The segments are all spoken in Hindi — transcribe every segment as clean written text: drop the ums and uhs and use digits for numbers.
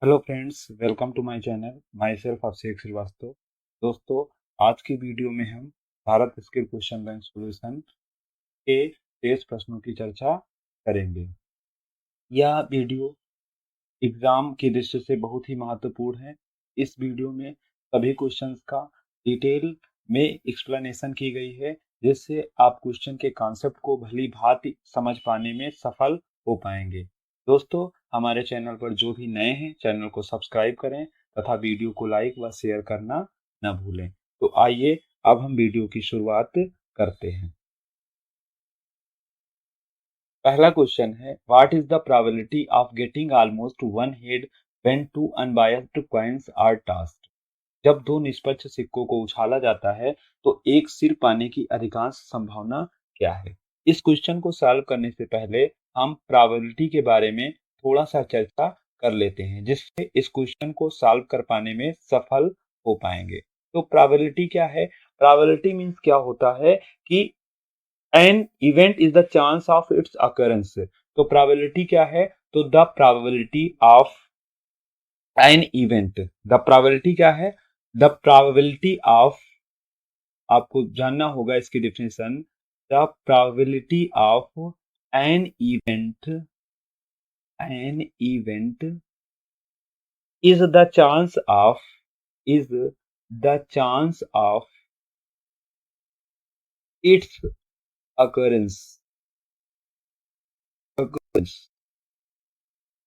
Hello friends, welcome to my channel. Myself Abhishek Srivastava. दोस्तों, आज की वीडियो में हम Bharat skill question bank solution के शेष प्रश्नों की चर्चा करेंगे। यह वीडियो एग्जाम की दृष्टि से बहुत ही महत्वपूर्ण है। इस वीडियो में सभी क्वेश्चंस का डिटेल में एक्सप्लेनेशन की गई है, जिससे आप क्वेश्चन के कॉन्सेप्ट को भली भांति समझ पाने में सफल हो पाएंगे। दोस्तों, हमारे चैनल पर जो भी नए हैं, चैनल को सब्सक्राइब करें तथा वीडियो को लाइक व शेयर करना न भूलें। तो आइए अब हम वीडियो की शुरुआत करते हैं। पहला क्वेश्चन है, what is the probability of getting almost one head when two unbiased coins are tossed. जब दो निष्पक्ष सिक्कों को उछाला जाता है तो एक सिर पाने की अधिकांश संभावना क्या है। इस क्वेश्चन को सॉल्व करने से पहले हम प्रोबेबिलिटी के बारे में थोड़ा सा चर्चा कर लेते हैं, जिससे इस क्वेश्चन को सॉल्व कर पाने में सफल हो पाएंगे। तो प्रोबेबिलिटी क्या है? प्रोबेबिलिटी मीन्स क्या होता है कि an event is the chance of its occurrence। तो प्रोबेबिलिटी क्या है? तो the probability of an event, the probability क्या है? द प्रोबेबिलिटी ऑफ, आपको जानना होगा इसकी definition. The probability of an event, an event is the chance of, is the chance of its occurrence, occurrence।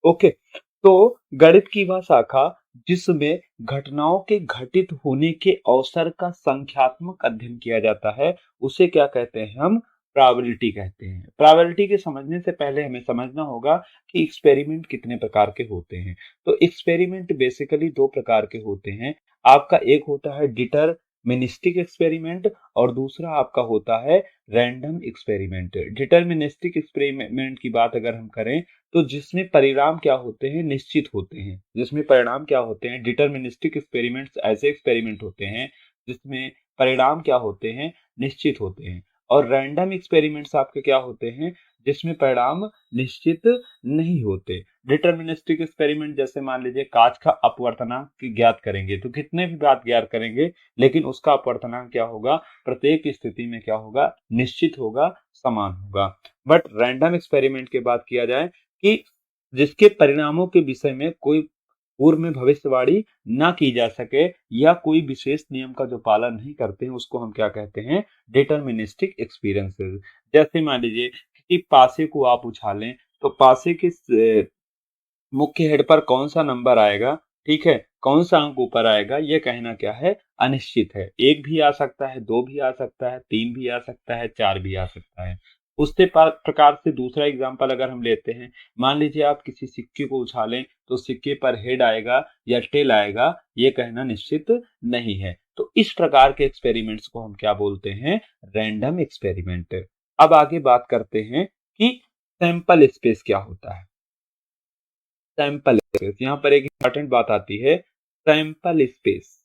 Okay, तो गणित की वह शाखा जिसमें घटनाओं के घटित होने के अवसर का संख्यात्मक अध्ययन किया जाता है, उसे क्या कहते हैं? हम प्रोबेबिलिटी कहते हैं। प्रोबेबिलिटी के समझने से पहले हमें समझना होगा कि एक्सपेरिमेंट कितने प्रकार के होते हैं। तो एक्सपेरिमेंट बेसिकली दो प्रकार के होते हैं। आपका एक होता है डिटरमिनिस्टिक एक्सपेरिमेंट और दूसरा आपका होता है रैंडम एक्सपेरिमेंट। डिटरमिनिस्टिक एक्सपेरिमेंट की बात अगर हम करें तो जिसमें परिणाम क्या होते हैं? निश्चित होते हैं। जिसमें परिणाम क्या होते हैं? डिटरमिनिस्टिक एक्सपेरिमेंट्स ऐसे एक्सपेरिमेंट होते हैं जिसमें परिणाम क्या होते हैं? निश्चित होते हैं। और रैंडम एक्सपेरिमेंट्स आपके क्या होते हैं? जिसमें परिणाम निश्चित नहीं होते। डिटरमिनिस्टिक एक्सपेरिमेंट जैसे मान लीजिए कांच का अपवर्तनांक ज्ञात करेंगे, तो कितने भी बात ज्ञात करेंगे लेकिन उसका अपवर्तनांक क्या होगा? प्रत्येक स्थिति में क्या होगा? निश्चित होगा, समान होगा। बट रैंडम एक्सपेरिमेंट की बात किया जाए कि जिसके परिणामों के विषय में कोई पूर्व में भविष्यवाणी ना की जा सके या कोई विशेष नियम का जो पालन नहीं करते हैं, उसको हम क्या कहते हैं? Deterministic experiences. जैसे मान लीजिए कि पासे को आप उछालें तो पासे के मुख्य हेड पर कौन सा नंबर आएगा, ठीक है, कौन सा अंक ऊपर आएगा, ये कहना क्या है? अनिश्चित है। एक भी आ सकता है, दो भी आ सकता है, तीन भी आ सकता है, चार भी आ सकता है। उसी प्रकार से दूसरा एग्जांपल अगर हम लेते हैं, मान लीजिए आप किसी सिक्के को उछालें तो सिक्के पर हेड आएगा या टेल आएगा, ये कहना निश्चित नहीं है। तो इस प्रकार के एक्सपेरिमेंट्स को हम क्या बोलते हैं? Random experiment. अब आगे बात करते हैं कि सैंपल स्पेस क्या होता है। सैंपल स्पेस, यहाँ पर एक इंपॉर्टेंट बात आती है, sample space.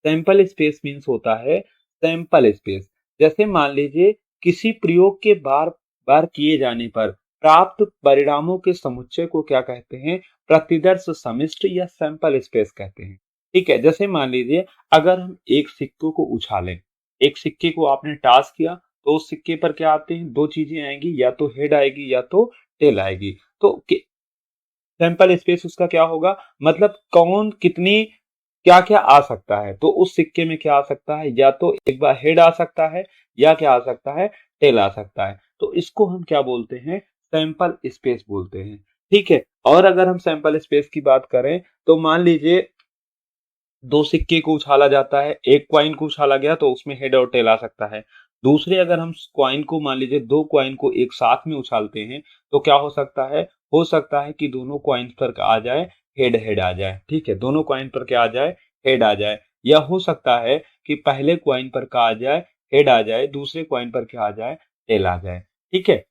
Sample space means होता है सैंपल स्पेस। जैसे मान लीजिए किसी प्रयोग के बार बार किए जाने पर प्राप्त परिणामों के समुच्चय को क्या कहते हैं? प्रतिदर्श समिष्टि या सैंपल स्पेस कहते हैं। ठीक है, जैसे मान लीजिए अगर हम एक सिक्के को उछालें, एक सिक्के को आपने टॉस किया तो उस सिक्के पर क्या आते हैं? दो चीजें आएंगी, या तो हेड आएगी या तो टेल आएगी। तो सैंपल स्पेस उसका क्या होगा? मतलब कौन कितनी क्या क्या आ सकता है। तो उस सिक्के में क्या आ सकता है? या तो एक बार हेड आ सकता है या क्या आ सकता है? टेल आ सकता है। तो इसको हम क्या बोलते हैं? सैंपल स्पेस बोलते हैं। ठीक है, और अगर हम सैंपल स्पेस की बात करें तो मान लीजिए दो सिक्के को उछाला जाता है, एक क्वाइन को उछाला गया तो उसमें हेड और टेल आ सकता है। दूसरे अगर हम क्वाइन को मान लीजिए दो क्वाइन को एक साथ में उछालते हैं तो क्या हो सकता है? हो सकता है कि दोनों क्वाइन पर आ जाए हेड, हेड आ जाए। ठीक है, दोनों क्वाइन पर क्या आ जाए? हेड आ जाए। या हो सकता है कि पहले क्वाइन पर क्या आ जाए? हेड आ जाए, दूसरे क्वाइन पर क्या आ जाए? टेल आ जाए। ठीक है,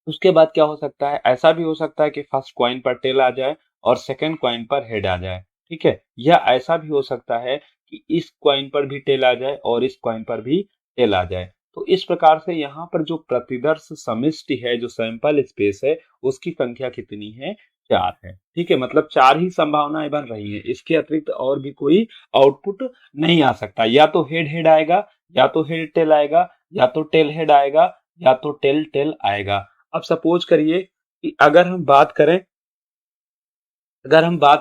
उसके बाद क्या हो सकता है? ऐसा भी हो सकता है कि फर्स्ट क्वाइन पर टेल आ जाए और सेकंड क्वाइन पर हेड आ जाए। ठीक है, या ऐसा भी हो सकता है कि इस क्वाइन पर भी टेल आ जाए और इस क्वाइन पर भी टेल आ जाए। तो इस प्रकार से यहाँ पर जो प्रतिदर्श समिष्टि है, जो सैंपल स्पेस है, उसकी संख्या कितनी है? 4 है। ठीक है, मतलब 4 ही संभावनाएं बन रही हैं, इसके अतिरिक्त और भी कोई आउटपुट नहीं आ सकता। या तो हेड हेड आएगा, या तो हेड टेल आएगा, या तो टेल हेड आएगा, या तो टेल टेल आएगा। अब सपोज करिए कि अगर हम बात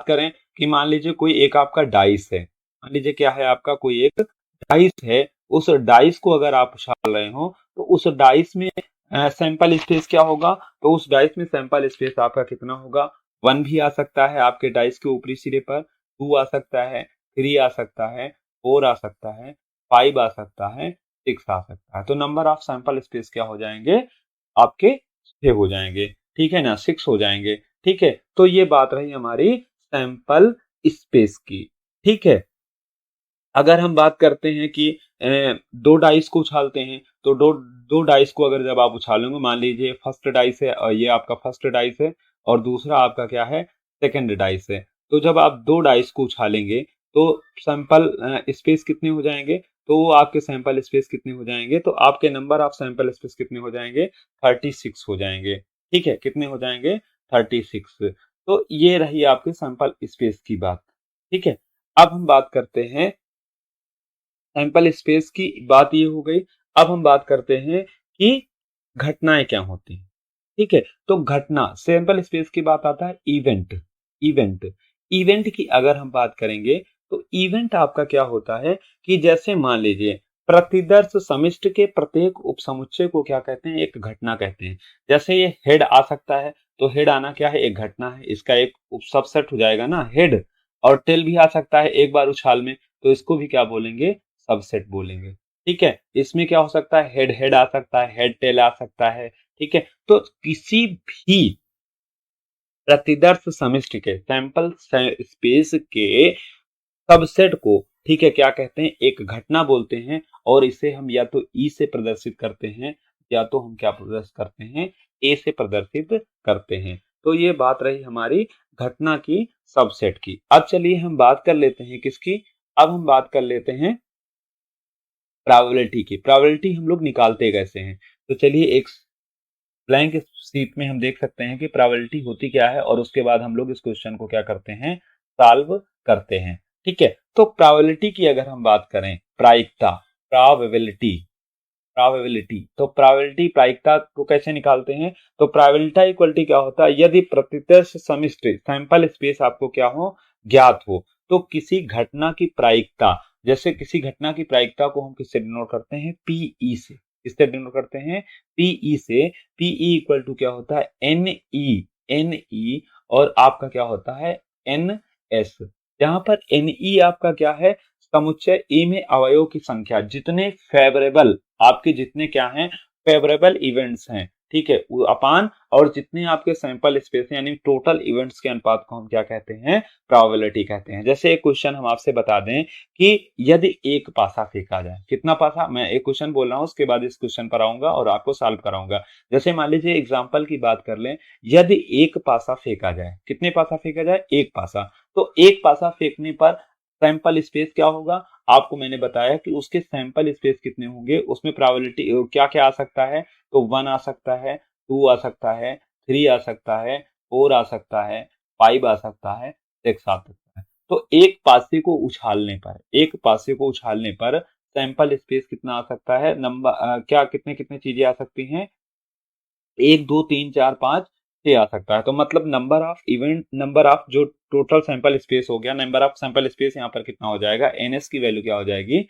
करें कि मान लीजिए कोई एक आपका डाइस है, मान लीजिए क्या है, आपका कोई एक डाइस है, उस डाइस को अगर आप उछाल रहे हो तो उस डाइस में सैंपल स्पेस क्या होगा, तो उस डाइस में सैंपल स्पेस आपका कितना होगा, 1 भी आ सकता है आपके डाइस के ऊपरी सिरे पर, 2 आ सकता है, 3 आ सकता है, 4 आ सकता है, 5 आ सकता है, 6 आ सकता है। तो नंबर ऑफ सैंपल स्पेस क्या हो जाएंगे, आपके 6 हो जाएंगे। ठीक है ना, 6 हो जाएंगे। ठीक है, तो ये बात रही हमारी सैंपल स्पेस की। ठीक है, अगर हम बात करते हैं कि दो डाइस को उछालते हैं, तो दो दो डाइस को अगर जब आप उछालेंगे, मान लीजिए फर्स्ट डाइस है और ये आपका फर्स्ट डाइस है, और दूसरा आपका क्या है, सेकंड डाइस है। तो जब आप दो डाइस को उछालेंगे तो सैंपल स्पेस कितने हो जाएंगे, तो वो आपके सैंपल स्पेस कितने हो जाएंगे, तो आपके नंबर ऑफ सैंपल स्पेस कितने हो जाएंगे, 36 हो जाएंगे। ठीक है, कितने हो जाएंगे, 36। तो ये रही आपके सैंपल स्पेस की बात। ठीक है, अब हम बात करते हैं सैंपल स्पेस की, बात ये हो गई। अब हम बात करते हैं कि घटनाएं क्या होती हैं। ठीक है, तो घटना, सैंपल स्पेस की बात आता है इवेंट। इवेंट इवेंट की अगर हम बात करेंगे तो इवेंट आपका क्या होता है कि जैसे मान लीजिए प्रतिदर्श समिष्ट के प्रत्येक उपसमुच्चय को क्या कहते हैं, एक घटना कहते हैं। जैसे ये हेड आ सकता है, तो हेड आना क्या है, एक घटना है, इसका एक उप सबसेट हो जाएगा ना हेड। और टेल भी आ सकता है एक बार उछाल में, तो इसको भी क्या बोलेंगे, सबसेट बोलेंगे। ठीक है, इसमें क्या हो सकता है, हेड हेड आ सकता है, हेड टेल आ सकता है। ठीक है, तो किसी भी प्रतिदर्श समिष्टि के सैंपल स्पेस के सबसेट को, ठीक है, क्या कहते हैं, एक घटना बोलते हैं। और इसे हम या तो ई से प्रदर्शित करते हैं, या तो हम क्या प्रदर्शित करते हैं, ए से प्रदर्शित करते हैं। तो ये बात रही हमारी घटना की सबसेट की। अब चलिए हम बात कर लेते हैं किसकी, अब हम बात कर लेते हैं प्रोबेबिलिटी की। प्रोबेबिलिटी हम लोग निकालते कैसे हैं, तो चलिए एक ब्लैंक शीट में हम देख सकते हैं कि प्रोबेबिलिटी होती क्या है, और उसके बाद हम लोग इस क्वेश्चन को क्या करते हैं, सॉल्व करते हैं। ठीक है, तो प्रोबेबिलिटी की अगर हम बात करें, प्रायिकता, प्रोबेबिलिटी, प्रोबेबिलिटी, तो प्रोबेबिलिटी प्रायिकता को कैसे निकालते हैं, तो प्रोबेबिलिटी इक्वलिटी क्या होता है, यदि प्रतिदर्श समिष्टि सैंपल स्पेस आपको क्या हो, ज्ञात हो, तो किसी घटना की प्रायिकता, जैसे किसी घटना की प्रायिकता को हम किससे डिनोट करते हैं, पीई से। किससे डिनोट करते हैं, पीई से। पीई इक्वल टू क्या होता है, एन ई, और आपका क्या होता है, एन एस। जहां पर एन ई आपका क्या है, समुच्चय ए में अवयव की संख्या, जितने फेवरेबल आपके, जितने क्या हैं, फेवरेबल इवेंट्स हैं, ठीक है, अपान, और जितने आपके सैंपल स्पेस हैं, यानी टोटल इवेंट्स के अनुपात को हम क्या कहते हैं, प्रोबेबिलिटी कहते हैं। जैसे एक क्वेश्चन हम आपसे बता दें कि यदि एक पासा फेंका जाए, कितना पासा, मैं एक क्वेश्चन बोल रहा हूं, उसके बाद इस क्वेश्चन पर आऊंगा और आपको सॉल्व कराऊंगा। जैसे मान लीजिए एग्जांपल की बात कर लें, यदि एक पासा फेंका जाए, कितने पासा फेंका जाए, एक पासा, तो एक पासा फेंकने पर सैंपल स्पेस क्या होगा, आपको मैंने बताया कि उसके सैंपल स्पेस कितने होंगे, उसमें प्रोबेबिलिटी क्या क्या आ सकता है, तो 1 आ सकता है, 2 आ सकता है, 3 आ सकता है, 4 आ सकता है, 5 आ सकता है, 6 आ सकता है। तो एक पासे को उछालने पर सैंपल स्पेस कितना आ सकता है, नंबर क्या कितने कितने चीजें आ सकती हैं, 1 2 3 4 5 6 आ सकता है। तो मतलब नंबर ऑफ जो टोटल सैंपल स्पेस हो गया, नंबर ऑफ सैंपल स्पेस यहाँ पर कितना हो जाएगा, एनएस की वैल्यू क्या हो जाएगी,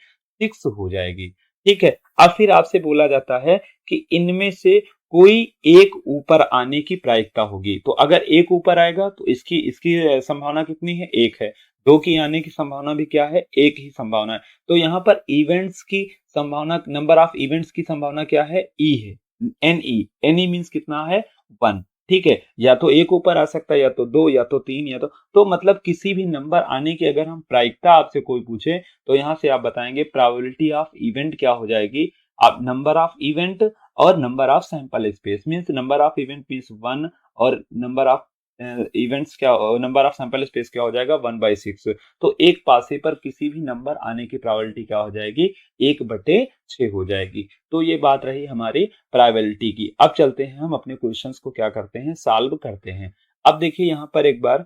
6 हो जाएगी। ठीक है, अब फिर आपसे बोला जाता है कि इनमें से कोई एक ऊपर आने की प्रायिकता होगी। तो अगर एक ऊपर आएगा तो इसकी इसकी संभावना कितनी है, एक है। दो की आने की संभावना भी क्या है, एक ही संभावना है। तो यहाँ पर इवेंट्स की संभावना, नंबर ऑफ इवेंट्स की संभावना क्या है, ई है, एन ई मीन्स कितना है, 1। ठीक है, या तो एक ऊपर आ सकता है, या तो दो, या तो तीन, या तो मतलब किसी भी नंबर आने की अगर हम प्रायिकता आपसे कोई पूछे, तो यहां से आप बताएंगे प्रोबेबिलिटी ऑफ इवेंट क्या हो जाएगी, आप नंबर ऑफ इवेंट और number of sample space, means number of event means 1, और नंबर ऑफ इवेंट्स क्या, नंबर ऑफ सैंपल स्पेस क्या हो जाएगा, 1/6। तो एक पासे पर किसी भी नंबर आने की प्रोबेबिलिटी क्या हो जाएगी, 1/6 हो जाएगी। तो ये बात रही हमारी प्रोबेबिलिटी की। अब चलते हैं हम अपने क्वेश्चंस को क्या करते हैं, सॉल्व करते हैं। अब देखिए यहाँ पर एक बार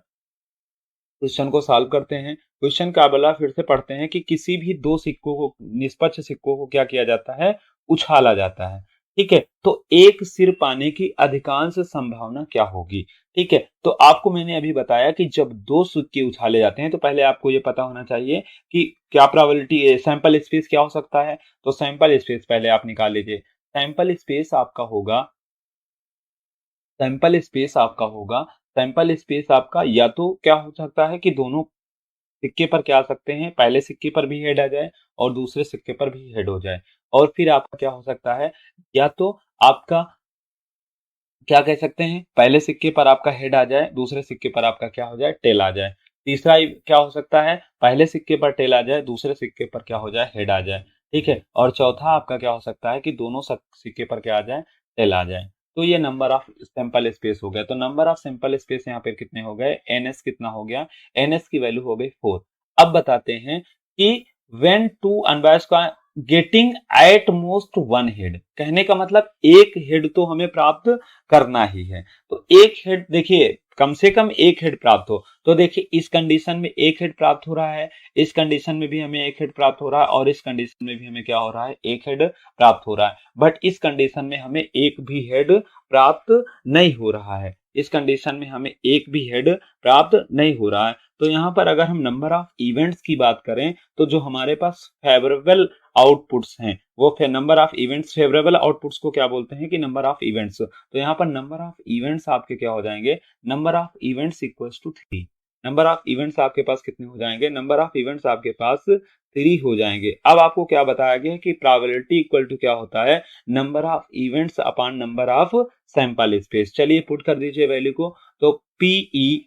क्वेश्चन को सॉल्व करते हैं। क्वेश्चन का बोला फिर से पढ़ते हैं कि किसी भी दो सिक्कों को, निष्पक्ष सिक्कों को क्या किया जाता है, उछाला जाता है। ठीक है, तो एक सिर पाने की अधिकांश संभावना क्या होगी। ठीक है, तो आपको मैंने अभी बताया कि जब दो सिक्के उछाले जाते हैं तो पहले आपको ये पता होना चाहिए कि क्या प्रोबेबिलिटी, सैंपल स्पेस क्या हो सकता है। तो सैंपल स्पेस पहले आप निकाल लीजिए। सैंपल स्पेस आपका होगा सैंपल स्पेस आपका होगा सैंपल स्पेस आपका या तो क्या हो सकता है कि दोनों सिक्के पर क्या आ सकते हैं, पहले सिक्के पर भी हेड आ जाए और दूसरे सिक्के पर भी हेड हो जाए। और फिर आपका क्या हो सकता है, या तो आपका क्या कह सकते हैं, पहले सिक्के पर आपका हेड आ जाए, दूसरे सिक्के पर आपका क्या हो जाए, टेल आ जाए। तीसरा क्या हो सकता है, पहले सिक्के पर टेल आ जाए, दूसरे सिक्के पर क्या हो जाए, हेड आ जाए। ठीक है, और चौथा आपका क्या हो सकता है कि दोनों सिक्के पर क्या आ जाए, टेल आ जाए। तो ये नंबर ऑफ सैंपल स्पेस हो गया। तो नंबर ऑफ सैंपल स्पेस यहाँ पे कितने हो गए, एनएस कितना हो गया, एनएस की वैल्यू हो गई 4। अब बताते हैं कि व्हेन टू अनबायस्ड का getting at most one head, कहने का मतलब एक हेड तो हमें प्राप्त करना ही है। तो एक हेड देखिए, कम से कम एक हेड प्राप्त हो, तो देखिए इस कंडीशन में एक हेड प्राप्त हो रहा है, इस कंडीशन में भी हमें एक हेड प्राप्त हो रहा है, और इस कंडीशन में भी हमें क्या हो रहा है, एक हेड प्राप्त हो रहा है। बट इस कंडीशन में हमें एक भी हेड प्राप्त नहीं हो रहा है, इस कंडीशन में हमें एक भी हेड प्राप्त नहीं हो रहा है। तो यहाँ पर अगर हम नंबर ऑफ इवेंट्स की बात करें तो जो हमारे पास फेवरेबल आउटपुट्स हैं, वो number of events, favourable outputs को क्या बोलते हैं कि नंबर ऑफ इवेंट्स। तो यहाँ पर नंबर ऑफ इवेंट्स आपके क्या हो जाएंगे, number of events equals to 3। Number of events आपके पास कितने हो जाएंगे, नंबर ऑफ इवेंट्स आपके पास 3 हो जाएंगे। अब आपको क्या बताया गया है कि प्रोबेबिलिटी इक्वल टू क्या होता है, number of events upon number of sample space. चलिए पुट कर दीजिए वैल्यू को। तो P E,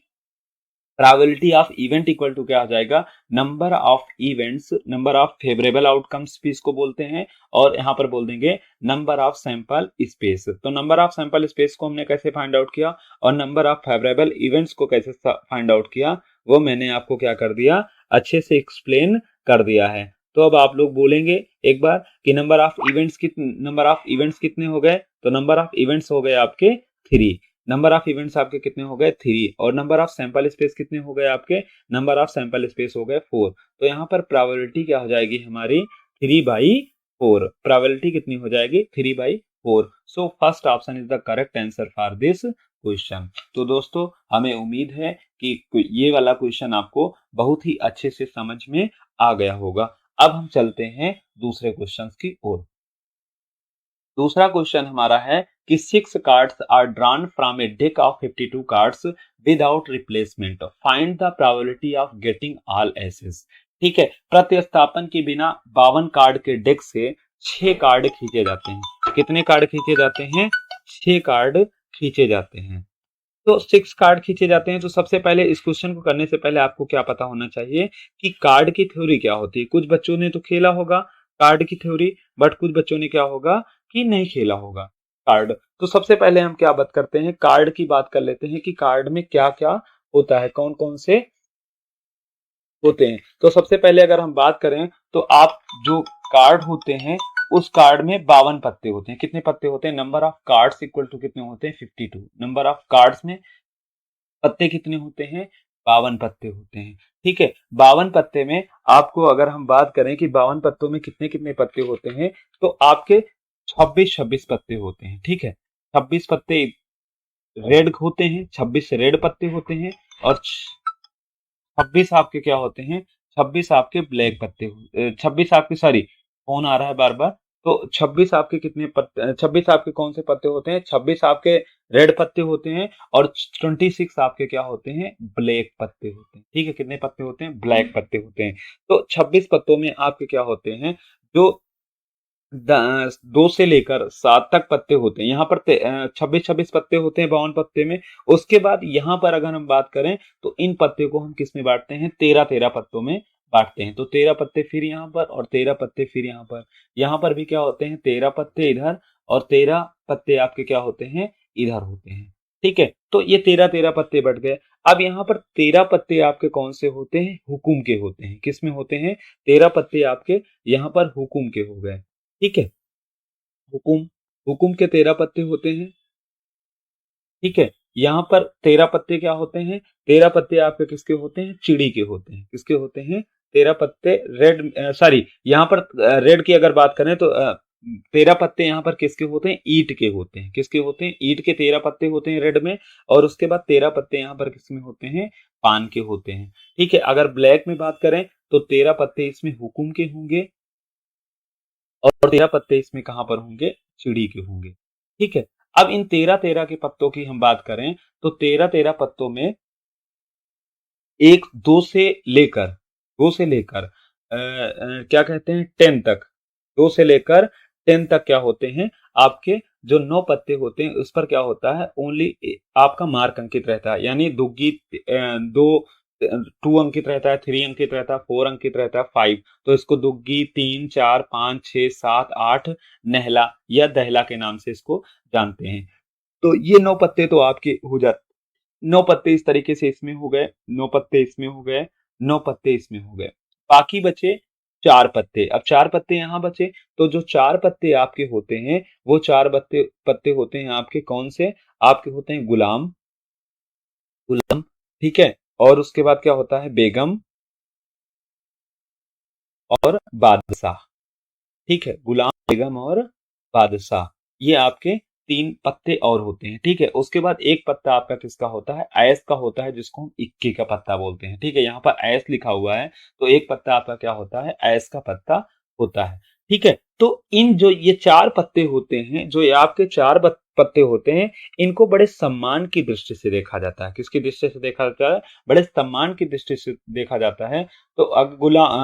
probability of event equal to क्या आ जाएगा, number of events, number of favourable outcomes भी इसको बोलते हैं, और यहाँ पर बोल देंगे नंबर ऑफ सैंपल स्पेस। तो नंबर ऑफ सैंपल स्पेस को हमने कैसे फाइंड आउट किया, और नंबर ऑफ फेवरेबल इवेंट्स को कैसे फाइंड आउट किया, वो मैंने आपको क्या कर दिया, अच्छे से एक्सप्लेन कर दिया है। तो अब आप लोग बोलेंगे एक बार कि नंबर ऑफ इवेंट्स कितने हो गए। तो नंबर ऑफ इवेंट्स हो गए आपके 3। नंबर ऑफ इवेंट्स आपके कितने हो गए, 3। और नंबर ऑफ सैंपल स्पेस कितने हो गए आपके, नंबर ऑफ सैंपल स्पेस हो गए 4। तो यहाँ पर प्रोबेबिलिटी क्या हो जाएगी हमारी, 3/4। प्रोबेबिलिटी कितनी हो जाएगी, 3/4। So first option is the correct answer for this question. तो दोस्तों हमें उम्मीद है कि ये वाला क्वेश्चन आपको बहुत ही अच्छे से समझ में आ गया होगा। अब हम चलते हैं दूसरे क्वेश्चन की ओर। दूसरा क्वेश्चन हमारा है कि 6 cards are drawn from a deck of 52 cards without replacement, find the probability of getting all aces. ठीक है, प्रतिस्थापन के बिना 52 कार्ड के डेक से 6 कार्ड खींचे जाते हैं। कितने कार्ड खींचे जाते हैं, 6 कार्ड खींचे जाते हैं। तो 6 कार्ड खींचे जाते हैं। तो सबसे पहले इस क्वेश्चन को करने से पहले आपको क्या पता होना चाहिए कि कार्ड की थ्योरी क्या होती है। कुछ बच्चों ने तो खेला होगा कार्ड की थ्योरी, बट कुछ बच्चों ने क्या होगा कि नहीं खेला होगा कार्ड। तो सबसे पहले हम क्या बात करते हैं, कार्ड की बात कर लेते हैं कि कार्ड में क्या क्या होता है, कौन कौन से होते हैं। तो सबसे पहले अगर हम बात करें तो आप जो कार्ड होते हैं उस कार्ड में 52 पत्ते होते हैं। कितने पत्ते होते हैं, number of cards equal to कितने होते हैं, 52। नंबर ऑफ कार्ड्स में पत्ते कितने होते हैं, 52 पत्ते होते हैं। ठीक है, 52 पत्ते में आपको अगर हम बात करें कि 52 पत्तों में कितने कितने पत्ते होते हैं, तो आपके 26 पत्ते होते हैं। ठीक है, 26 पत्ते रेड होते हैं, 26 रेड पत्ते होते हैं, और 26 आपके क्या होते हैं, 26 आपके ब्लैक पत्ते, 26 आपके, सॉरी फोन आ रहा है बार बार। तो 26 आपके कितने पत्ते, 26 आपके कौन से पत्ते होते हैं, 26 आपके रेड पत्ते होते हैं, और 26 आपके क्या होते हैं, ब्लैक पत्ते होते हैं। ठीक है, कितने पत्ते होते हैं, ब्लैक पत्ते होते हैं। तो 26 पत्तों में आपके क्या होते हैं, जो 2 से लेकर 7 तक पत्ते होते हैं। यहाँ पर 26 पत्ते होते हैं 52 पत्ते में। उसके बाद यहाँ पर अगर हम बात करें तो इन पत्ते को हम किस में बांटते हैं, 13 पत्तों में बांटते हैं। तो 13 पत्ते फिर यहाँ पर, और 13 पत्ते फिर यहाँ पर। यहाँ पर भी क्या होते हैं, 13 पत्ते इधर, और 13 पत्ते आपके क्या होते हैं, इधर होते हैं। ठीक है, तो ये 13 पत्ते बट गए। अब यहाँ पर 13 पत्ते आपके कौन से होते हैं, हुकुम के होते हैं। किस में होते हैं, 13 पत्ते आपके यहाँ पर हुकुम के हो गए। ठीक है, हुकुम, हुकुम के 13 पत्ते होते हैं। ठीक है, यहाँ पर 13 पत्ते क्या होते हैं? 13 पत्ते आपके किसके होते हैं? चिड़ी के होते हैं। किसके होते हैं? 13 पत्ते रेड, सॉरी, यहाँ पर रेड की अगर बात करें तो 13 पत्ते यहाँ पर किसके होते हैं? ईंट के होते हैं। किसके होते हैं? ईंट के 13 पत्ते होते हैं रेड में, और उसके बाद 13 पत्ते यहाँ पर किसमें होते हैं? पान के होते हैं। ठीक है, अगर ब्लैक में बात करें तो 13 पत्ते इसमें हुकुम के होंगे, और 13 पत्ते इसमें कहां पर होंगे? चिड़ी के होंगे। ठीक है, अब इन 13-13 के पत्तों की हम बात करें तो 13-13 पत्तों में एक दो से लेकर क्या कहते हैं, 10 तक, 2 से लेकर 10 तक क्या होते हैं? आपके जो 9 पत्ते होते हैं उस पर क्या होता है? ओनली आपका मार्क अंकित रहता है, यानी दुग्गी दो, 2 अंकित रहता है, 3 अंकित रहता है, 4 अंकित रहता है, 5। तो इसको दुग्गी 3, 4, 5, 6, 7, 8 नहला या दहला के नाम से इसको जानते हैं। तो ये 9 पत्ते तो आपके हो जाते, 9 पत्ते इस तरीके से इसमें हो गए, 9 पत्ते इसमें हो गए, 9 पत्ते इसमें हो गए। बाकी बचे 4 पत्ते। अब 4 पत्ते यहाँ बचे, तो जो 4 पत्ते आपके होते हैं, वो 4 पत्ते पत्ते होते हैं आपके कौन से? आपके होते हैं गुलाम, गुलाम, ठीक है? और उसके बाद क्या होता है? बेगम और बादशाह। ठीक है, गुलाम, बेगम और बादशाह, ये आपके 3 पत्ते और होते हैं। ठीक है, उसके बाद एक पत्ता आपका किसका होता है? ऐस का होता है, जिसको हम इक्के का पत्ता बोलते हैं। ठीक है, यहाँ पर ऐस लिखा हुआ है, तो एक पत्ता आपका क्या होता है? ऐस का पत्ता होता है। ठीक है, तो इन जो ये 4 पत्ते होते हैं, जो ये आपके 4 पत्ते होते हैं, इनको बड़े सम्मान की दृष्टि से देखा जाता है। किसकी दृष्टि से देखा जाता है? बड़े सम्मान की दृष्टि से देखा जाता है। तो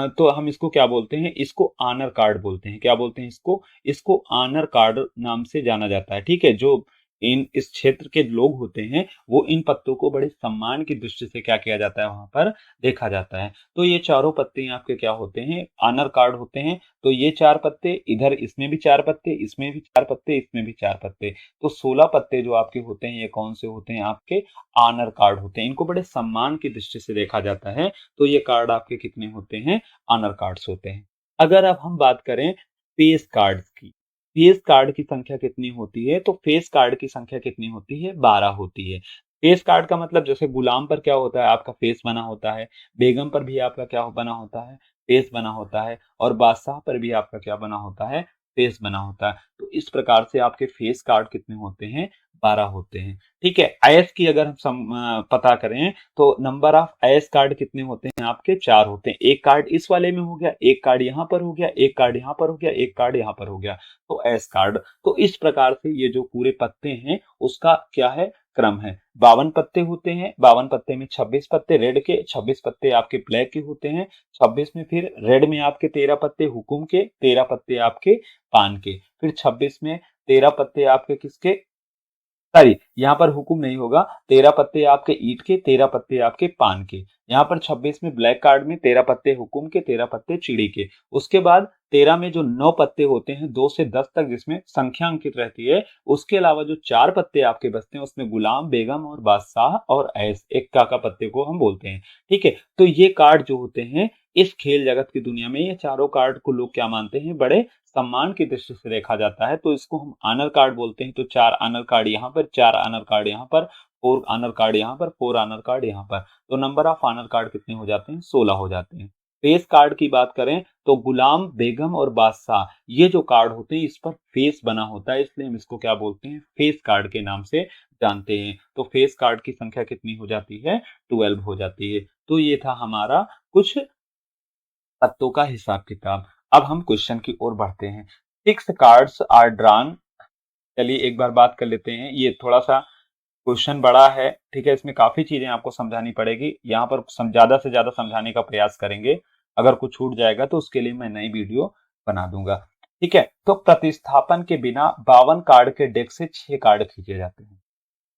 तो हम इसको क्या बोलते हैं? इसको ऑनर कार्ड बोलते हैं। क्या बोलते हैं इसको? इसको ऑनर कार्ड नाम से जाना जाता है। ठीक है, जो इन इस क्षेत्र के लोग होते हैं, वो इन पत्तों को बड़े सम्मान की दृष्टि से क्या किया जाता है? वहां पर देखा जाता है। तो ये चारों पत्ते आपके क्या होते हैं? ऑनर कार्ड होते हैं। तो ये 4 पत्ते इधर, इसमें भी 4 पत्ते, इसमें भी 4 पत्ते, इसमें भी 4 पत्ते, तो 16 पत्ते जो आपके होते हैं, ये कौन से होते हैं? आपके ऑनर कार्ड होते हैं। इनको बड़े सम्मान की दृष्टि से देखा जाता है। तो ये कार्ड आपके कितने होते हैं? ऑनर कार्ड्स होते हैं। अगर अब हम बात करें फेस कार्ड्स की, फेस कार्ड की संख्या कितनी होती है? तो फेस कार्ड की संख्या कितनी होती है? 12 होती है। फेस कार्ड का मतलब, जैसे गुलाम पर क्या होता है? आपका फेस बना होता है। बेगम पर भी आपका क्या बना होता है? फेस बना होता है। और बादशाह पर भी आपका क्या बना होता है? फेस बना होता है। तो इस प्रकार से आपके फेस कार्ड कितने होते हैं? 12 होते हैं। ठीक है, आईएस की अगर हम पता करें तो नंबर ऑफ आईएस कार्ड कितने होते हैं? आपके 4 होते हैं। एक कार्ड इस वाले में हो गया, एक कार्ड यहाँ पर हो गया, एक कार्ड यहाँ पर हो गया, एक कार्ड यहाँ पर हो गया, तो एस कार्ड। तो इस प्रकार से ये जो पूरे पत्ते हैं उसका क्या है? क्रम है। 52 पत्ते होते हैं। 52 पत्ते में 26 पत्ते रेड के, 26 पत्ते आपके ब्लैक के होते हैं। 26 में फिर रेड में आपके 13 पत्ते हुकुम के, 13 पत्ते आपके पान के, फिर 26 में 13 पत्ते आपके किसके? सॉरी, यहाँ पर हुकुम नहीं होगा। 13 पत्ते आपके ईंट के, 13 पत्ते आपके पान के। यहाँ पर 26 में ब्लैक कार्ड में 13 पत्ते हुकुम के, 13 पत्ते चिड़ी के। उसके बाद 13 में जो 9 पत्ते होते हैं, 2 से 10 तक, जिसमें संख्या अंकित रहती है, उसके अलावा जो 4 पत्ते आपके बचते हैं, उसमें गुलाम, बेगम और बादशाह और ऐस, एक्का का पत्ते को हम बोलते हैं। ठीक है, तो ये कार्ड जो होते हैं, इस खेल जगत की दुनिया में ये चारों कार्ड को लोग क्या मानते हैं? बड़े सम्मान की दृष्टि से देखा जाता है। तो इसको हम ऑनर कार्ड बोलते हैं। तो 4 ऑनर कार्ड यहाँ पर, 4 ऑनर कार्ड यहाँ पर, 4 ऑनर कार्ड यहाँ पर, 4 ऑनर कार्ड यहाँ पर। तो नंबर ऑफ ऑनर कार्ड कितने हो जाते हैं? 16 हो जाते हैं। फेस कार्ड की बात करें तो गुलाम, बेगम और बादशाह, ये जो कार्ड होते हैं, इस पर फेस बना होता है, इसलिए हम इसको क्या बोलते हैं? फेस कार्ड के नाम से जानते हैं। तो फेस कार्ड की संख्या कितनी हो जाती है? 12 हो जाती है। तो ये था हमारा कुछ पत्तों का हिसाब किताब। अब हम क्वेश्चन की ओर बढ़ते हैं। 6 कार्ड्स आर ड्रॉन। चलिए एक बार बात कर लेते हैं। ये थोड़ा सा क्वेश्चन बड़ा है, ठीक है, इसमें काफी चीजें आपको समझानी पड़ेगी। यहाँ पर ज्यादा से ज्यादा समझाने का प्रयास करेंगे। अगर कुछ छूट जाएगा तो उसके लिए मैं नई वीडियो बना दूंगा। ठीक है, तो प्रतिस्थापन के बिना 52 कार्ड के डेक से 6 कार्ड खींचे जाते हैं।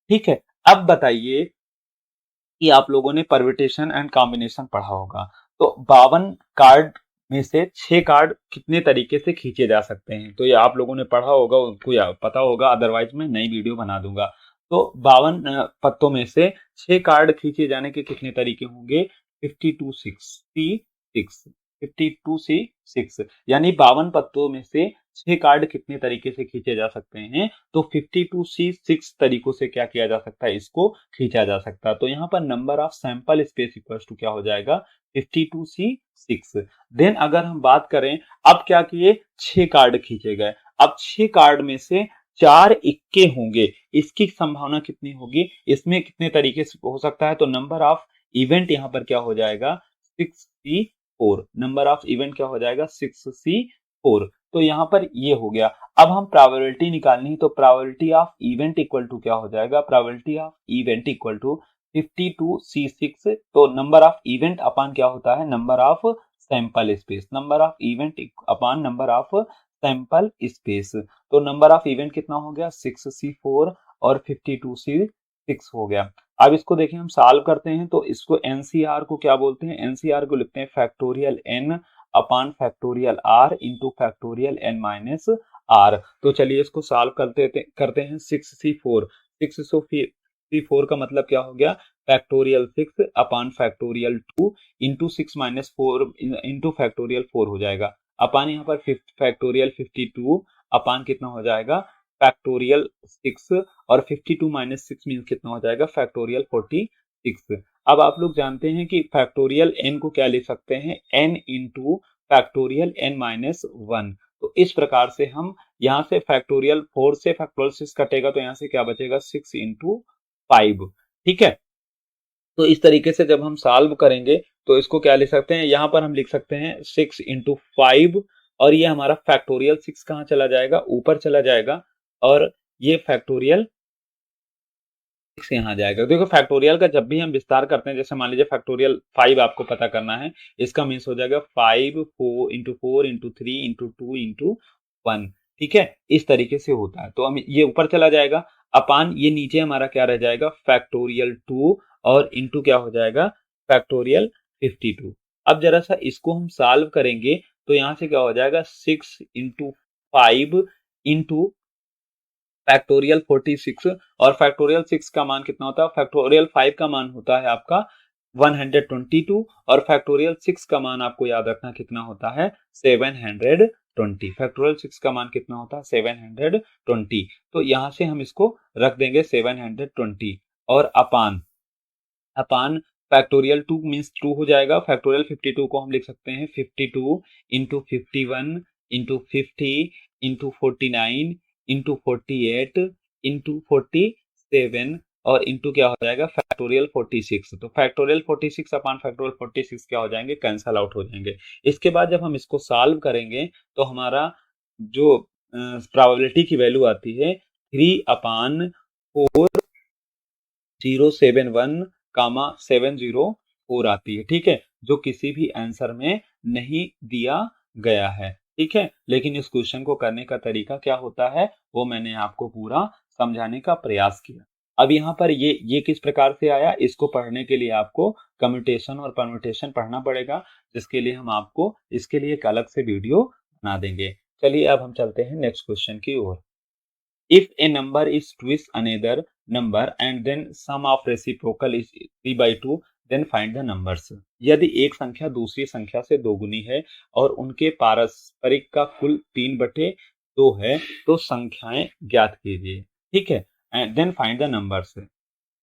ठीक है, अब बताइए कि आप लोगों ने परम्यूटेशन एंड कॉम्बिनेशन पढ़ा होगा। तो 52 कार्ड में से 6 कार्ड कितने तरीके से खींचे जा सकते हैं? तो ये आप लोगों ने पढ़ा होगा, उनको या पता होगा, अदरवाइज मैं नई वीडियो बना दूंगा। तो 52 पत्तों में से 6 कार्ड खींचे जाने के कितने तरीके होंगे? 52 6 यानी 52 पत्तों में से 6 कार्ड कितने तरीके से खींचे जा सकते हैं, तो 52C 6 तरीकों से क्या किया जा सकता है, इसको खींचा जा सकता है। तो यहाँ पर number of sample space equals to क्या हो जाएगा, 52C 6। देन अगर हम बात करें, अब क्या किए, 6 कार्ड खींचे गए। अब 6 कार्ड में से 4 इक्के होंगे, इसकी संभावना कितनी होगी, इसमें कितने तरीके से हो सकता है, तो नंबर ऑफ इवेंट यहाँ पर क्या हो जाएगा, 6C4। नंबर ऑफ इवेंट क्या हो जाएगा, 6C4। तो यहाँ पर ये हो गया। अब हम प्रोबेबिलिटी निकालनी है, तो probability of event equal to क्या हो जाएगा, probability of event equal to 52C6। तो नंबर ऑफ इवेंट अपान क्या होता है, number of sample space, number of event upon number of sample space. तो नंबर ऑफ इवेंट कितना हो गया, 6C4 और 52C6 हो गया। अब इसको देखिए हम सॉल्व करते हैं, तो इसको एनसीआर को क्या बोलते हैं, एनसीआर को लिखते हैं factorial N upon factorial R into factorial N minus R. तो चलिए इसको सॉल्व करते हैं। 6C4 का मतलब क्या हो गया, factorial 6 upon factorial 2 into 6 minus 4 into factorial 4 हो जाएगा, अपान यहाँ पर फैक्टोरियल 52 अपान कितना हो जाएगा, फैक्टोरियल 6, और 52 माइनस 6 मीन कितना हो जाएगा, फैक्टोरियल 46। अब आप लोग जानते हैं कि फैक्टोरियल n को क्या लिख सकते हैं, n into factorial n minus 1। तो इस प्रकार से हम यहाँ से फैक्टोरियल 4 से फैक्टोरियल 6 कटेगा, तो यहाँ से क्या बचेगा, 6 इंटू 5। ठीक है, तो इस तरीके से जब हम सॉल्व करेंगे तो इसको क्या लिख सकते हैं, यहाँ पर हम लिख सकते हैं 6 इंटू 5, और ये हमारा फैक्टोरियल 6 कहाँ चला जाएगा, ऊपर चला जाएगा, और ये फैक्टोरियल 6 यहाँ जाएगा। देखो फैक्टोरियल का जब भी हम विस्तार करते हैं, जैसे मान लीजिए फैक्टोरियल 5 आपको पता करना है, इसका मीन्स हो जाएगा 5 4 इंटू 3 इंटू 2 इंटू 1। ठीक है, इस तरीके से होता है। तो हम ये ऊपर चला जाएगा, अपान ये नीचे हमारा क्या रह जाएगा, फैक्टोरियल 2, और इंटू क्या हो जाएगा, फैक्टोरियल 52। अब जरा सा इसको हम सॉल्व करेंगे, तो यहाँ से क्या हो जाएगा, 6 इंटू 5 इंटू फैक्टोरियल 46, और फैक्टोरियल 6 का मान कितना होता है, फैक्टोरियल 5 का मान होता है आपका 122, और फैक्टोरियल 6 का मान आपको याद रखना कितना होता है, 720। फैक्टोरियल 6 का मान कितना होता है, 720। तो यहां से हम इसको रख देंगे 720, और अपान अपान फैक्टोरियल 2 मीन्स 2 हो जाएगा। फैक्टोरियल 52 को हम लिख सकते हैं 52 into 51 into 50 into 49 into 48 into 47, और इंटू क्या हो जाएगा, फैक्टोरियल 46। तो फैक्टोरियल 46 अपान फैक्टोरियल 46 क्या हो जाएंगे, कैंसल आउट हो जाएंगे। इसके बाद जब हम इसको सॉल्व करेंगे, तो हमारा जो प्रोबेबिलिटी की वैल्यू आती है 3 अपान 4071 कामा 704 आती है। ठीक है, जो किसी भी आंसर में नहीं दिया गया है। ठीक है, लेकिन इस क्वेश्चन को करने का तरीका क्या होता है, वो मैंने आपको पूरा समझाने का प्रयास किया। अब यहाँ पर ये किस प्रकार से आया, इसको पढ़ने के लिए आपको कम्यूटेशन और परम्यूटेशन पढ़ना पड़ेगा, जिसके लिए हम आपको इसके लिए एक अलग से वीडियो बना देंगे। चलिए अब हम चलते हैं नेक्स्ट क्वेश्चन की ओर। If a number is twice another number and then sum of reciprocal is 3/2, then find the numbers। यदि एक संख्या दूसरी संख्या से दोगुनी है और उनके पारस्परिक का कुल 3/2 है, तो संख्याएं ज्ञात कीजिए। ठीक है, and then find the numbers.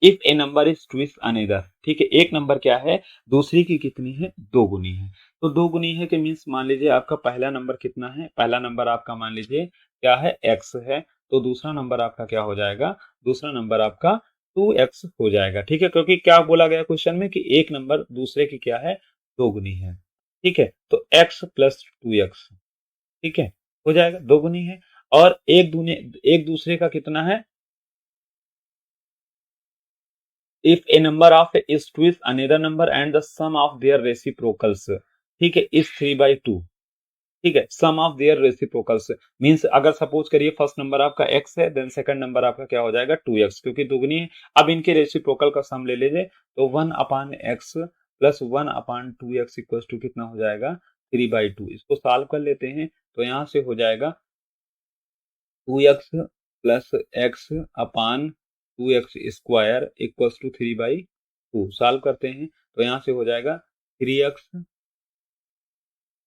If a number is twice another, ठीक है, एक नंबर क्या है, दूसरी की कितनी है, दो गुनी है। तो दो गुनी है कि मीन्स मान लीजिए आपका पहला नंबर कितना है, पहला नंबर आपका मान लीजिए क्या है, एक्स है, तो दूसरा नंबर आपका क्या हो जाएगा, दूसरा नंबर आपका 2x हो जाएगा। ठीक है, क्योंकि क्या बोला गया क्वेश्चन में कि एक नंबर दूसरे की क्या है, दो गुनी है। ठीक है, तो x प्लस 2x, ठीक है, हो जाएगा, दो गुनी है। और एक दूसरे का कितना है, if a number of is with another number and the sum of their reciprocals, ठीक है, is 3/2। ठीक है, सम ऑफ देयर रेसिप्रोकल्स मींस अगर सपोज करिए फर्स्ट नंबर आपका x है, देन सेकंड नंबर आपका क्या हो जाएगा, 2x, क्योंकि दुगनी है। अब इनके रेसिप्रोकल का सम ले लीजिए, तो 1 upon x plus 1 upon 2x equal to कितना हो जाएगा, 3/2। इसको सॉल्व कर लेते हैं, तो यहाँ से हो जाएगा 2x plus x upon 2x square equals to 3/2। Solve करते हैं, तो यहाँ से हो जाएगा 3x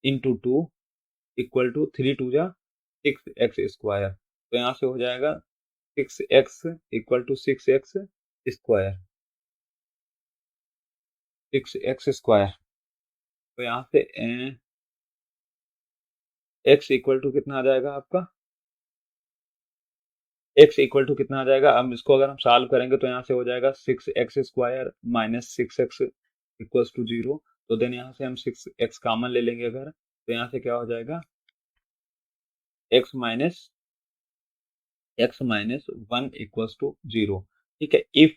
इंटू 2 इक्वल टू 3 2 जा 6x²। तो यहाँ से हो जाएगा 6x equal to 6x², 6x²। तो यहाँ से x इक्वल टू कितना आ जाएगा आपका, x इक्वल टू कितना आ जाएगा, अब इसको अगर हम सॉल्व करेंगे तो यहाँ से हो जाएगा 6x² minus 6x equals to 0। तो देन यहाँ से हम 6x कॉमन ले लेंगे अगर, तो यहाँ से क्या हो जाएगा x माइनस 1 इक्वल्स टू 0। ठीक है, if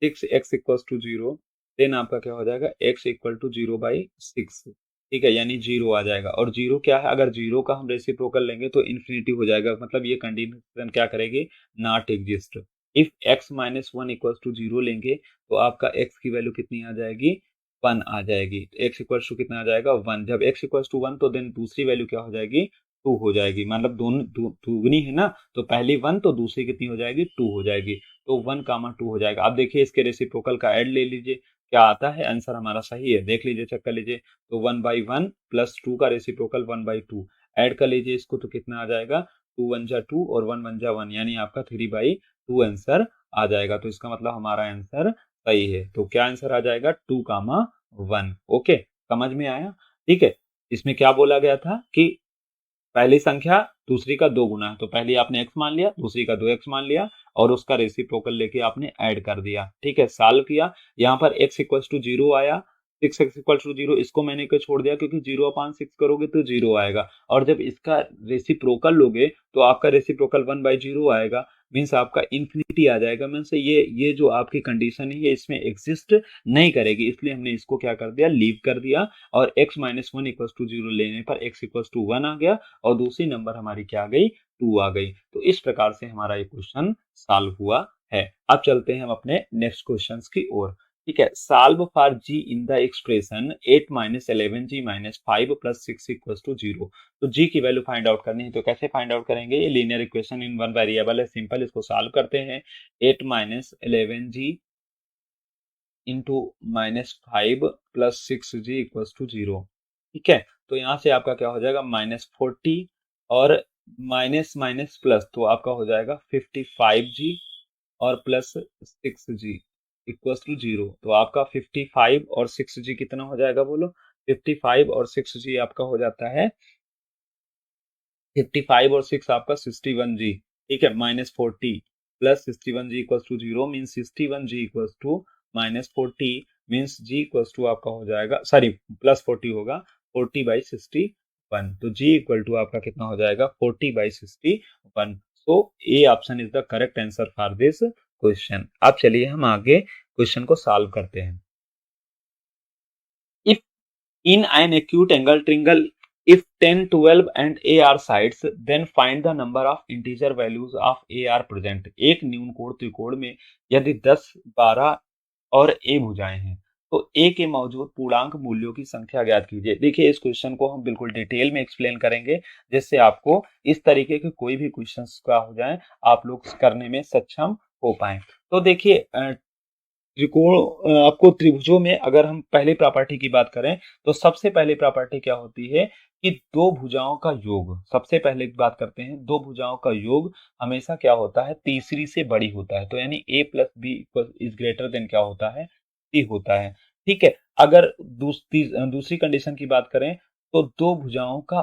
6x equals to 0 then आपका क्या हो जाएगा x इक्वल टू 0/6। ठीक है, यानी 0 आ जाएगा। और 0 क्या है, अगर 0 का हम रेसिप्रोकल लेंगे तो इन्फिनिटी हो जाएगा, मतलब ये कंडीशन क्या करेगी, not exist. If x minus 1 equals to 0 लेंगे तो आपका x की वैल्यू कितनी आ जाएगी, 1 आ जाएगी। x इक्वल्स टू कितना आ जाएगा, 1। जब x इक्वल्स टू 1 तो देन दूसरी वैल्यू क्या हो जाएगी, 2 हो जाएगी। मतलब दोनों दुगनी है ना, तो पहली 1 तो दूसरी कितनी हो जाएगी, 2 हो जाएगी। तो 1 कामा 2 हो जाएगा। अब देखिए इसके रेसिप्रोकल का ऐड ले लीजिए, क्या आता है, आंसर हमारा सही है, देख लीजिए, चेक कर लीजिए। तो 1/1 प्लस 2 का रेसिप्रोकल 1/2 ऐड कर लीजिए इसको, तो कितना आ जाएगा, 2 1 जा 2 और 1 1 जा 1, यानी आपका 3/2 आंसर आ जाएगा। तो इसका मतलब हमारा आंसर सही है। तो क्या आंसर आ जाएगा, 2,1। ओके, समझ में आया। ठीक है, इसमें क्या बोला गया था कि पहली संख्या दूसरी का 2 गुना है, तो पहली आपने x मान लिया, दूसरी का 2x मान लिया और उसका रेसिप्रोकल लेके आपने ऐड कर दिया। ठीक है, सॉल्व किया, यहाँ पर x इक्वल्स टू 0 आया, 6x इक्वल्स टू 0, इसको मैंने क्यों छोड़ दिया, क्योंकि 0/6 करोगे तो 0 आएगा। और जब इसका रेसिप्रोकल लोगे तो आपका रेसिप्रोकल 1/0 आएगा, मीन्स आपका इन्फिनिटी आ जाएगा। मीन्स ये जो आपकी कंडीशन है ये इसमें एग्जिस्ट नहीं करेगी, इसलिए हमने इसको क्या कर दिया, लीव कर दिया। और x माइनस 1 इक्वल्स टू 0 लेने पर x इक्वल्स टू 1 आ गया और दूसरी नंबर हमारी क्या आ गई, 2 आ गई। तो इस प्रकार से हमारा ये क्वेश्चन सॉल्व हुआ है। अब चलते हैं हम अपने नेक्स्ट क्वेश्चंस की ओर। ठीक है, solve for g in the expression 8 minus 11g minus 5 plus 6 equals to 0। तो g की वैल्यू फाइंड आउट करनी है, तो कैसे फाइंड आउट करेंगे, ये linear equation in one variable है, सिंपल, इसको सॉल्व करते हैं। 8 minus 11g into minus 5 plus 6g equals to 0। ठीक है, तो यहाँ से आपका क्या हो जाएगा, -40 और माइनस माइनस प्लस, तो आपका हो जाएगा 55g और प्लस 6g इक्वल्स टू 0। तो आपका 55 और 6g कितना हो जाएगा, बोलो। 55 और 6g आपका हो जाता है 55 और 6 आपका 61g। ठीक है, -40 plus 61g equals to 0 means 61g equals to -40 means g equals to आपका हो जाएगा, सॉरी प्लस 40 होगा, 40/61। तो g इक्वल टू आपका कितना हो जाएगा, 40/61। So A option is the correct answer for this question. अब चलिए हम आगे क्वेश्चन को सॉल्व करते हैं। If in an acute angle triangle, if 10, 12 and a are sides, then find the number of integer values of a are present। एक न्यून कोण त्रिकोण में यदि 10, 12 और a भुजाएं हैं तो a के मौजूद पूर्णांक मूल्यों की संख्या ज्ञात कीजिए। देखिए इस क्वेश्चन को हम बिल्कुल डिटेल में एक्सप्लेन करेंगे, जिससे आपको इस तरीके के कोई भी क्वेश्चंस का हो जाए आप लोग करने में सक्षम हो पाए। तो देखिए त्रिकोण आपको त्रिभुजों में अगर हम पहली प्रॉपर्टी की बात करें तो सबसे पहली प्रॉपर्टी क्या होती है कि दो भुजाओं का योग, सबसे पहले बात करते हैं, दो भुजाओं का योग हमेशा क्या होता है, तीसरी से बड़ी होता है। तो यानी a plus B is greater than क्या होता है, c होता है। ठीक है, अगर दूसरी कंडीशन की बात करें तो दो भुजाओं का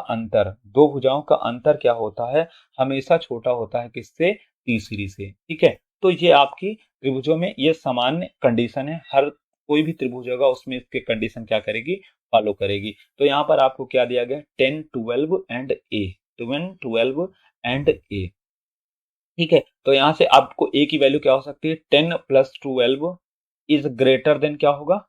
अंतर क्या होता है, हमेशा छोटा होता है, किससे, तीसरी से। ठीक है, तो ये आपकी त्रिभुजों में ये सामान्य कंडीशन है, हर कोई भी त्रिभुज होगा उसमें इसके कंडीशन क्या करेगी, फॉलो करेगी। तो यहाँ पर आपको क्या दिया गया, 10, 12 एंड ए, 10, 12 एंड ए। ठीक है, तो यहाँ से आपको ए की वैल्यू क्या हो सकती है, 10 प्लस 12 इज ग्रेटर देन क्या होगा,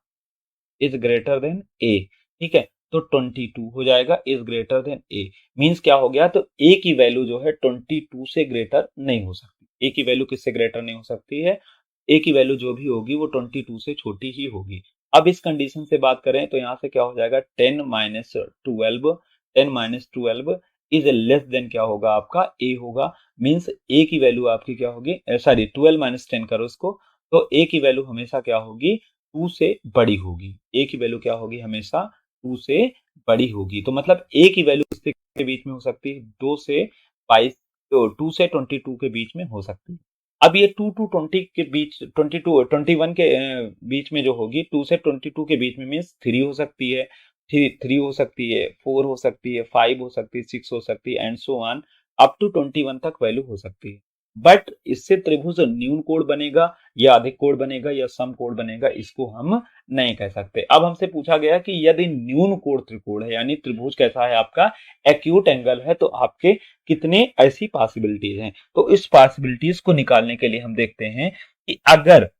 इज ग्रेटर देन ए। ठीक है, तो 22 हो जाएगा, is greater than A. Means क्या हो गया, तो ए की वैल्यू जो है 22 से ग्रेटर नहीं हो सकती। ए की वैल्यू किससे ग्रेटर नहीं हो सकती है, ए की वैल्यू जो भी होगी वो 22 से छोटी ही होगी। अब इस कंडीशन से बात करें तो यहाँ से क्या हो जाएगा, 10 minus 12, 10 minus 12 is less than क्या होगा, आपका ए होगा। मींस ए की वैल्यू आपकी क्या होगी, सॉरी 12 माइनस 10 करो इसको, तो ए की वैल्यू हमेशा क्या होगी, 2 से बड़ी होगी। ए की वैल्यू क्या होगी, हमेशा 2 से बड़ी होगी। तो मतलब ए की वैल्यू इसके बीच में हो सकती है 2 से 22 तो 2 से 22 के बीच में हो सकती है। अब ये 2 टू 20 के बीच 22 21 के बीच में जो होगी 2 से 22 के बीच में मीन्स 3 हो सकती है, 3 हो सकती है, 4 हो सकती है, 5 हो सकती है, 6 हो सकती है and so on up to 21 तक वैल्यू हो सकती है। बट इससे त्रिभुज न्यून कोण बनेगा या अधिक कोण बनेगा या सम कोण बनेगा इसको हम नहीं कह सकते। अब हमसे पूछा गया कि यदि न्यून कोण त्रिकोण है यानी त्रिभुज कैसा है आपका एक्यूट एंगल है तो आपके कितने ऐसी पॉसिबिलिटीज हैं। तो इस पॉसिबिलिटीज को निकालने के लिए हम देखते हैं कि अगर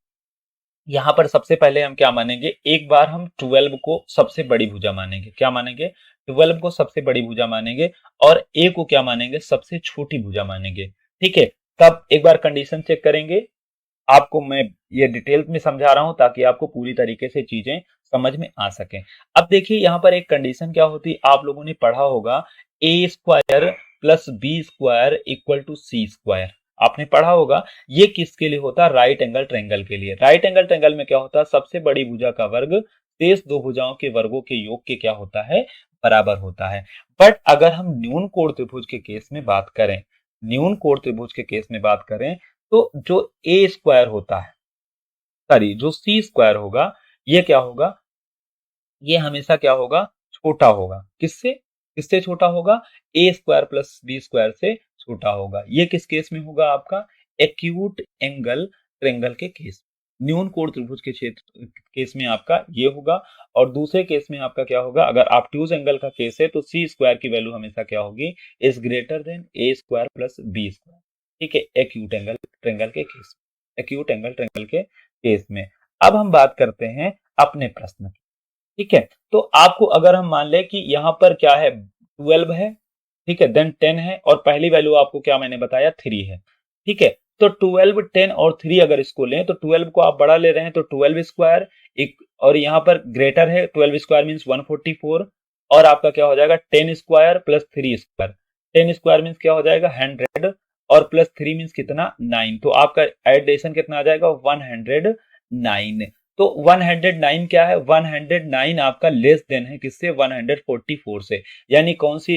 यहां पर सबसे पहले हम क्या मानेंगे, एक बार हम 12 को सबसे बड़ी भुजा मानेंगे। क्या मानेंगे? 12 को सबसे बड़ी भुजा मानेंगे और ए को क्या मानेंगे? सबसे छोटी भुजा मानेंगे। ठीक है, तब एक बार कंडीशन चेक करेंगे। आपको मैं ये डिटेल में समझा रहा हूं ताकि आपको पूरी तरीके से चीजें समझ में आ सके। अब देखिए यहां पर एक कंडीशन क्या होती है, आप लोगों ने पढ़ा होगा A square plus B square equal to C square. आपने पढ़ा होगा। ये किसके लिए होता है? राइट एंगल ट्रायंगल के लिए। राइट एंगल ट्रायंगल में क्या होता है? सबसे बड़ी भुजा का वर्ग शेष दो भुजाओं के वर्गों के योग के क्या होता है? बराबर होता है। बट अगर हम न्यून कोण त्रिभुज के केस में बात करें, न्यून कोण त्रिभुज के केस में बात करें तो जो ए स्क्वायर होता है, सॉरी जो सी स्क्वायर होगा, ये क्या होगा? ये हमेशा क्या होगा? छोटा होगा। किससे? किससे छोटा होगा? A square plus B square से छोटा होगा। ये किस केस में होगा आपका? एक्यूट एंगल ट्रायंगल के केस, न्यून कोण त्रिभुज के क्षेत्र केस में आपका ये होगा। और दूसरे केस में आपका क्या होगा? अगर ऑब्ट्यूज एंगल का केस है तो सी स्क्वायर की वैल्यू हमेशा क्या होगी? Is greater than A square plus B square. ठीक है, एक्यूट एंगल ट्रायंगल के केस, एक्यूट एंगल ट्रायंगल के केस में। अब हम बात करते हैं अपने प्रश्न की। ठीक है, तो आपको अगर हम मान लें कि यहां पर क्या है? 12 है, ठीक है, देन 10 है और पहली वैल्यू आपको क्या मैंने बताया? 3 है। ठीक है, तो 12 10 और 3 अगर इसको लें तो 12 को आप बड़ा ले रहे हैं तो 12 स्क्वायर एक, और यहां पर ग्रेटर है 12 स्क्वायर मीन्स 144 और आपका क्या हो जाएगा? 10 square plus 3 square. 10 square means क्या हो जाएगा? 100 और प्लस 3 मीन्स कितना? 9। तो आपका एडिशन कितना आ जाएगा? 109। तो 109 क्या है? 109 आपका लेस देन है किससे? 144 से। यानी कौन सी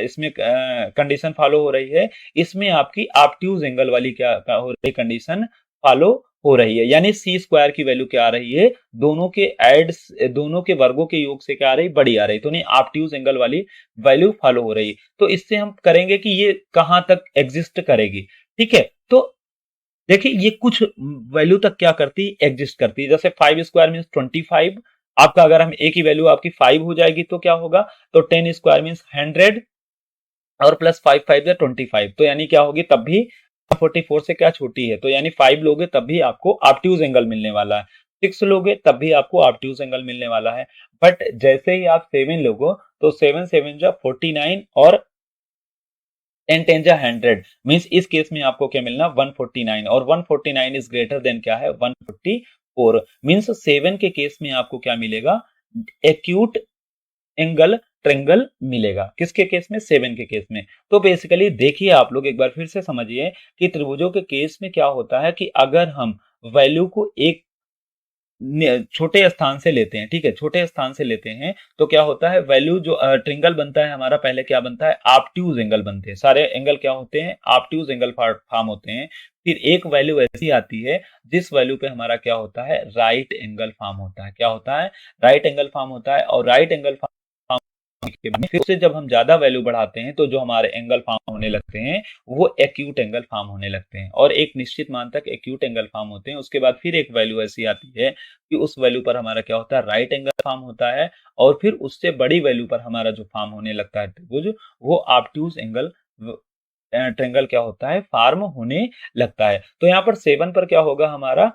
इसमें कंडीशन फॉलो हो रही है? इसमें आपकी ऑब्ट्यूज एंगल वाली क्या हो रही है? कंडीशन फॉलो हो रही है। यानी सी स्क्वायर की वैल्यू क्या आ रही है? दोनों के दोनों के वर्गों के योग से क्या आ रही? बड़ी आ रही। तो नहीं, ऑब्ट्यूज एंगल वाली वैल्यू फॉलो हो रही है। तो इससे हम करेंगे कि ये कहां तक एग्जिस्ट करेगी। ठीक है, तो देखिए ये कुछ वैल्यू तक क्या करती है? एग्जिस्ट करती है। जैसे 5 स्क्वायर मीन 25। आपका अगर हम ए की वैल्यू आपकी 5 हो जाएगी तो क्या होगा? तो 10 स्क्वायर मीन 100 और प्लस 5 5 25। तो यानी क्या होगी? तब भी 44 से क्या छोटी है? तो यानी 5 लोगे तब भी आपको ऑब्ट्यूज एंगल मिलने वाला है। 6 लोगे तब भी आपको ऑब्ट्यूज एंगल मिलने वाला है। बट जैसे ही आप 7 लोगो तो 7 7 जा 49 और 10 10 जा 100 मींस इस केस में आपको क्या मिलना? 149 और 149 इज ग्रेटर देन क्या है? 144 मींस 7 के केस में आपको क्या मिलेगा? एक्यूट एंगल ट्रायंगल मिलेगा। किसके केस में? 7 के केस में। तो बेसिकली देखिए आप लोग एक बार फिर से समझिए कि त्रिभुजों के केस में क्या होता है कि अगर हम वैल्यू को एक छोटे स्थान से लेते हैं, ठीक है, छोटे स्थान से लेते हैं तो क्या होता है? वैल्यू जो ट्रायंगल बनता है हमारा, पहले क्या बनता है? ऑब्ट्यूज एंगल बनते हैं। सारे एंगल क्या होते हैं? ऑब्ट्यूज एंगल फॉर्म होते हैं। फिर एक वैल्यू ऐसी आती है जिस वैल्यू पे हमारा क्या होता है? राइट एंगल फॉर्म होता है। क्या होता है? राइट एंगल फॉर्म होता है। और राइट एंगल के बाद फिर से जब हम ज्यादा वैल्यू बढ़ाते हैं तो जो हमारे एंगल फॉर्म होने लगते हैं वो एक्यूट एंगल फॉर्म होने लगते हैं। और एक निश्चित मान तक एक्यूट एंगल फॉर्म होते हैं। उसके बाद फिर एक वैल्यू ऐसी आती है कि उस वैल्यू पर हमारा क्या होता है? राइट एंगल फॉर्म होता है। और फिर उससे बड़ी वैल्यू पर हमारा जो फॉर्म होने लगता है त्रिभुज, वो ऑब्ट्यूज एंगल ट्रायंगल क्या होता है? फॉर्म होने लगता है। तो यहाँ पर 7 पर क्या होगा हमारा?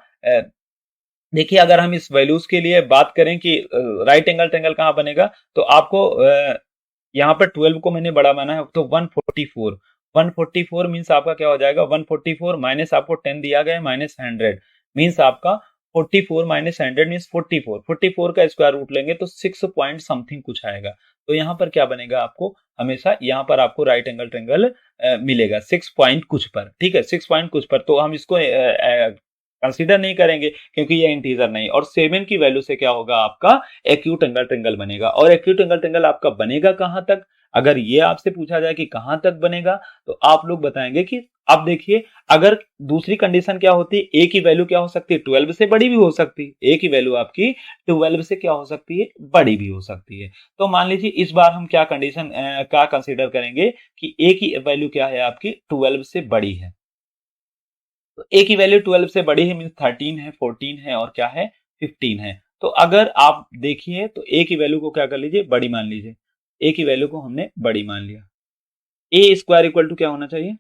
देखिए अगर हम इस वैल्यूज के लिए बात करें कि राइट एंगल ट्रायंगल कहाँ बनेगा, तो आपको यहाँ पर 12 को मैंने बड़ा माना है तो 144। 144 मीन्स आपका क्या हो जाएगा? 144 माइनस आपको 10 दिया गया है माइनस 100 मीन्स आपका 44 माइनस 100 मीन्स 44। 44 का स्क्वायर रूट लेंगे तो 6 पॉइंट समथिंग कुछ आएगा। तो यहाँ पर क्या बनेगा? आपको हमेशा यहाँ पर आपको राइट एंगल ट्रायंगल मिलेगा 6 पॉइंट कुछ पर। ठीक है, 6 पॉइंट कुछ पर। तो हम इसको कंसीडर नहीं करेंगे क्योंकि ये इंटीजर नहीं। और 7 की वैल्यू से क्या होगा, आपका एक्यूट एंगल ट्रायंगल बनेगा। और एक्यूट एंगल ट्रायंगल आपका बनेगा कहां तक, अगर ये आपसे पूछा जाए कि कहां तक बनेगा, तो आप लोग बताएंगे कि अब देखिए, अगर दूसरी कंडीशन क्या होती है, ए की वैल्यू क्या हो सकती है, 12 से बड़ी भी हो सकती है। ए की वैल्यू आपकी 12 से क्या हो सकती है, बड़ी भी हो सकती है। तो मान लीजिए इस बार हम क्या कंडीशन क्या कंसीडर करेंगे कि ए की वैल्यू क्या है, आपकी 12 से बड़ी है। तो ए की वैल्यू 12 से बड़ी है, मीन 13 है, 14 है और क्या है, 15 है। तो अगर आप देखिए तो ए की वैल्यू को क्या कर लीजिए, बड़ी मान लीजिए। ए की वैल्यू को हमने बड़ी मान लिया। ए स्क्वायर इक्वल टू क्या होना चाहिए,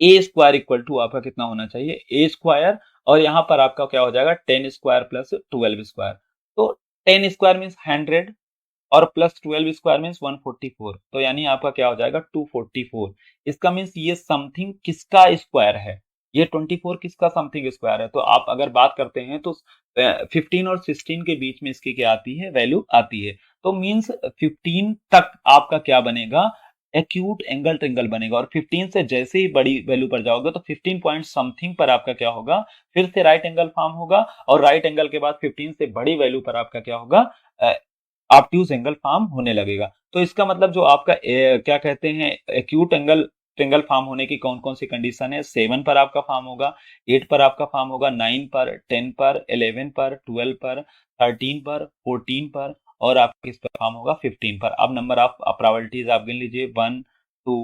ए स्क्वायर इक्वल टू आपका कितना होना चाहिए, ए स्क्वायर, और यहां पर आपका क्या हो जाएगा, 10 स्क्वायर प्लस 12 स्क्वायर। तो 10 स्क्वायर मीन 100 और प्लस 12 स्क्वायर मीन 144। तो यानी आपका क्या हो जाएगा, 244। इसका मीन्स ये समथिंग किसका स्क्वायर है, ये 24 किसका समथिंग स्क्वायर है। तो आप अगर बात करते हैं तो 15 और 16 के बीच में इसकी क्या आती है, वैल्यू आती है। तो मीन्स 15 तक आपका क्या बनेगा, एक्यूट एंगल ट्रायंगल बनेगा। और 15 से जैसे ही बड़ी वैल्यू पर जाओगे तो 15 पॉइंट समथिंग पर आपका क्या होगा, फिर से राइट एंगल फॉर्म होगा। और राइट एंगल के बाद 15 से बड़ी वैल्यू पर आपका क्या होगा, ऑब्ट्यूज एंगल फॉर्म होने लगेगा। तो इसका मतलब जो आपका क्या कहते हैं, एक्यूट एंगल ट्रायंगल फॉर्म होने की कौन कौन सी कंडीशन है, 7 पर आपका फॉर्म होगा, 8 पर आपका फॉर्म होगा, 9 पर, 10 पर, 11 पर, 12 पर, 13 पर, 14 पर, और आपके इस पर फॉर्म होगा 15 पर। अब नंबर ऑफ प्रोबेबिलिटीज आप गिन लीजिए, 1 2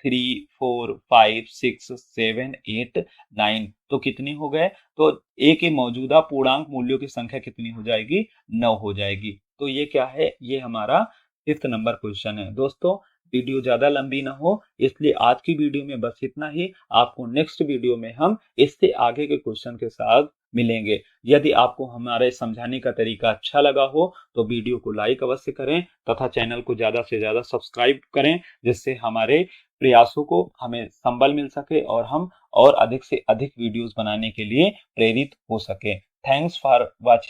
3 4 5 6 7 8 9। तो कितनी हो गए, तो ए के मौजूदा पूर्णांक मूल्यों की संख्या कितनी हो जाएगी, 9 हो जाएगी। तो ये क्या है, ये हमारा 5th नंबर क्वेश्चन है। दोस्तों वीडियो ज्यादा लंबी ना हो, इसलिए आज की वीडियो में बस इतना ही। आपको नेक्स्ट वीडियो में हम इससे आगे के क्वेश्चन के साथ मिलेंगे। यदि आपको हमारे समझाने का तरीका अच्छा लगा हो तो वीडियो को लाइक अवश्य करें तथा चैनल को ज्यादा से ज्यादा सब्सक्राइब करें, जिससे हमारे प्रयासों को हमें संबल मिल सके और हम और अधिक से अधिक वीडियोस बनाने के लिए प्रेरित हो सके। Thanks for watching.